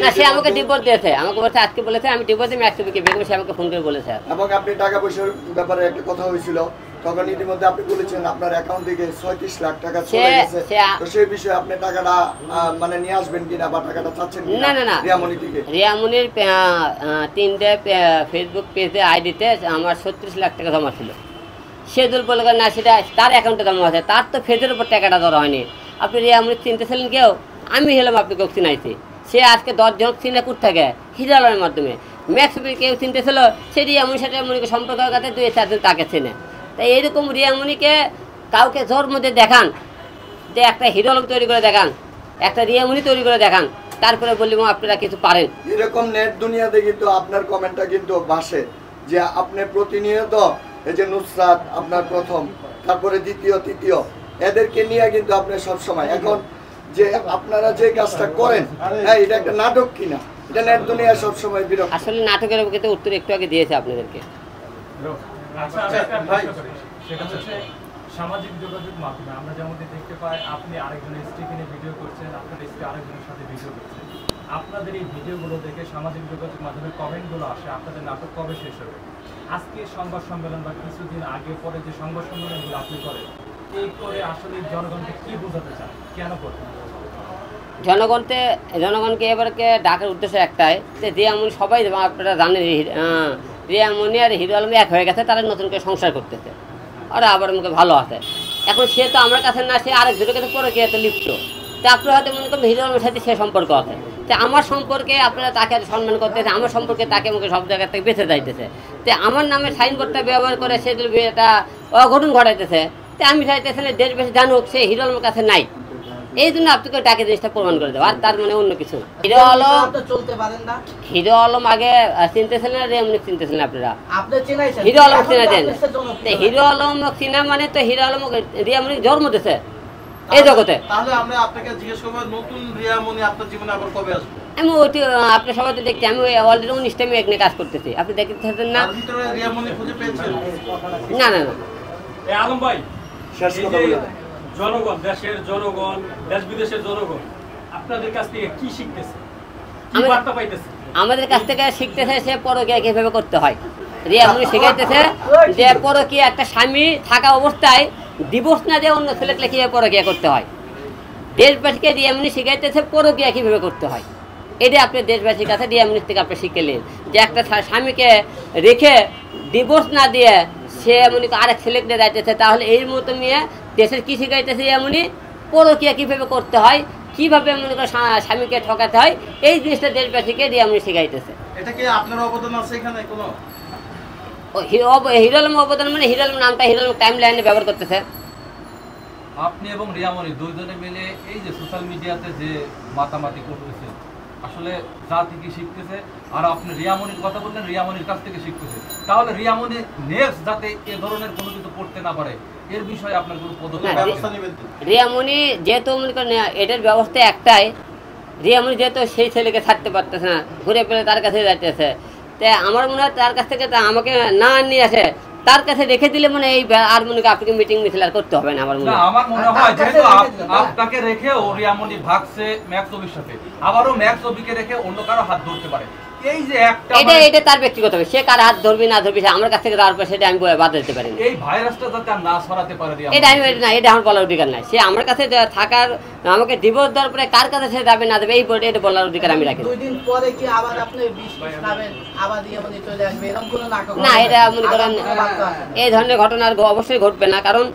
না, সে আমাকে ডিভোর্স দিয়েছে, আমাকে বলছে আজকে বলেছে আমি ডিভোর্স দিই ম্যাক্সিমকে বেগম, সে আমাকে ফোন করে বলেছে। এবং আপনি টাকা পয়সার ব্যাপারে একটা কথা হয়েছিল, তখন ইতিমধ্যে আপনি বলেছেন আপনার অ্যাকাউন্ট থেকে 36 লাখ টাকা চলে গেছে, তো সেই বিষয়ে আপনি টাকাটা মানে নিয়ে আসবেন কিনা বা টাকাটা চাচ্ছেন কিনা? না না না, রিয়ামণি থেকে রিয়ামণির 3টে ফেসবুক পেজে আইডিতে আমার 36 লাখ টাকা জমা ছিল। সেদুল বলে না সেটা তার অ্যাকাউন্টে জমা আছে, তার তো ফেজের উপর টাকাটা ধরা হয়নি। আপনি রিয়ামণি চিনতেছিলেন কেউ? আমি হলাম আপনাকে চিনাইছি। সে আজকে 10 জন চিনে কুট থাকে হিরালয়ের মাধ্যমে। ম্যাক্সিমে কেউ চিনতেছিল, সে রিয়ামণির সাথে মনিকে সম্পর্কের কাছে 2-4 জন তাকে চেনে। তাই এইরকম রিয়ামণিকে কাউকে জোর মধ্যে দেখান যে একটা হিরো আলম তৈরি করে দেখান, একটা রিয়ামণি তৈরি করে দেখান, তারপরে বললাম আপনারা কিছু পারেন। এরকম নেট দুনিয়াতে কিন্তু আপনার কমেন্টটা কিন্তু ভাসে যে আপনি প্রতিনিয়ত এই যে নুসরাত আপনার প্রথম, তারপরে দ্বিতীয় তৃতীয়, এদেরকে নিয়ে কিন্তু আপনি সবসময় এখন যে আপনারা যে কাজটা করেন, হ্যাঁ এটা একটা নাটক কিনা, এটা নেট দুনিয়া সবসময় বিরক্ত। আসলে নাটকের কিন্তু উত্তর একটু আগে দিয়েছে আপনাদেরকে। সেটা হচ্ছে সামাজিক যোগাযোগ মাধ্যমে আমরা যেমন দেখতে পাই, আপনি আরেকজনের স্ত্রীকে নিয়ে ভিডিও করছেন, আপনার স্ত্রী আরেকজনের সাথে ভিডিও করছেন। আপনাদের এই ভিডিওগুলো দেখে সামাজিক যোগাযোগ মাধ্যমে কমেন্টগুলো আসে আপনাদের নাটক কবে শেষ হবে। আজকে সংবাদ সম্মেলন বা কিছুদিন আগে পরে যে সংবাদ সম্মেলনগুলো আপনি করেন, এই করে আসলে জনগণকে কি বোঝাতে চান, কেন করবেন? জনগণকে এবারকে ডাকার উদ্দেশ্য একটাই যে রিয়ামণি সবাই আপনারা জানেন রিয়ামণি আর হিরো আলম এক হয়ে গেছে, তারা নতুন করে সংসার করতেছে, ওরা আবার মুখে ভালো আছে। এখন সে তো আমার কাছে না, সে আরেক দুটোর কাছে পরে গিয়ে লিপ্ত। তো আপনারা হয়তো মনে করেন হিরো আলমের সাথে সে সম্পর্ক আছে, তো আমার সম্পর্কে আপনারা তাকে সম্মান করতেছে, আমার সম্পর্কে তাকে মুখে সব জায়গা থেকে বেঁচে যাইতেছে। তো আমার নামে সাইনবোর্ডটা ব্যবহার করে সে একটা অঘটন ঘটাইতেছে। তো আমি চাইতেছি না দেশ বেশি জানুক সে হিরো আলমের কাছে নাই, এই জন্য আপনাকে ডাকে জিনিসটা প্রমাণ করে দেবো, আর তার মানে অন্য কিছু না। হিরো আলম আগে চিনতেছিলেন না, রিয়ামণি চিনতেছিলেন আপনারা? হিরো আলম চিনেছেন, হিরো আলম চিনা মানে তো হিরো আলম রিয়ামণি জন্ম দিয়েছে এই জগতে। তাহলে আমরা আপনাকে জিজ্ঞেস করব, নতুন রিয়ামণি আপনার জীবনে আবার কবে আসবে? আমি ওইটি আপনি সবাই তো দেখছি, আমি অলরেডি 19টা আমি এখানে কাজ করতেছি, আপনি দেখতেছেন না? রিয়ামণি খুঁজে পেয়েছেন? না না না, আলম ভাই, শেষ কথা বলে জনগণ, দেশের জনগণ, দেশ বিদেশের জনগণ আপনাদের কাছ থেকে কি শিখতেছে, কি বার্তা পাইতেছে? আমাদের কাছ থেকে শিখতেছে সে পরকীয়া কিভাবে করতে হয়। রিয়ামণি শিখাইতেছে যে পরকীয়া একটা স্বামী থাকা অবস্থায় ডিভোর্স না দিয়ে অন্য ছেলেকে কিভাবে পরকীয়া করতে হয়। দেশবাসীকে রিয়ামণি শিখাইতেছে পরকীয়া কিভাবে করতে হয়। এটা আপনি দেশবাসীর কাছে রিয়ামণির থেকে আপনি শিখলেন যে একটা স্বামীকে রেখে ডিভোর্স না দিয়ে সে এমনি আরেক ছেলেকে যাইতেছে, তাহলে এই মতো নিয়ে দেশের কি শিখাইতেছে রিয়ামণি পরকীয়া কিভাবে করতে হয়, কিভাবে মনে করে স্বামীকে ঠকাতে হয়, এই জিনিসটা দেশবাসীকে রিয়ামণি শিখাইতেছে। এটা কি আপনার অবদান আছে এখানে কোনো? হিরো আলম অবদান মানে হিরো আলম নামটা হিরো আলম টাইম লাইনে ব্যবহার করতেছে। আপনি এবং রিয়ামণি দুইজনে মিলে এই যে সোশ্যাল মিডিয়াতে যে মাতামাতি করতেছে, আসলে জাতি কি শিখতেছে? আর আপনি রিয়ামণির কথা বললেন, রিয়ামণির কাছ থেকে শিখতেছে, তাহলে রিয়ামণি নেক্সট যাতে এ ধরনের কোনো কিছু করতে না পারে এর বিষয়ে আপনার কোনো পদক্ষেপ ব্যবস্থা নেবেন? রিয়ামণি যেহেতু মনে করেন এটার ব্যবস্থা একটাই, রিয়ামণি যেহেতু সেই ছেলেকে ছাড়তে পারতেছে না, ঘুরে ফিরে তার কাছে যাইতেছে, তাই আমার মনে হয় তার কাছ থেকে আমাকে না নিয়ে আসে তার কাছে রেখে দিলে মানে এই আর মনে করি আপনাকে মিটিং মিছিল আর করতে হবে না। আমার মনে হয় যেহেতু আপনাকে রেখে ও রিয়ামণি ভাগছে ম্যাক্স অবির সাথে, আবারও ম্যাক্স অবিকে রেখে অন্য কারো হাত ধরতে পারে, এই যে একটা এটা তার ব্যক্তিগত হবে, সে কার হাত ধরবি না ধরবি আমার কাছ থেকে তারপর সেটা আমি বাধা দিতে পারি। এই ভাইরাসটা যাতে আর না ছড়াতে পারে এটা আমি না, এটা আমার বলার অধিকার নাই। সে আমার কাছে থাকার আমাকে ডিভোর্স দেওয়ার পরে কার কাছে সে যাবে না দেবে এই বলে এটা বলার অধিকার আমি রাখি। না, এটা মনে করেন এই ধরনের ঘটনা অবশ্যই ঘটবে না, কারণ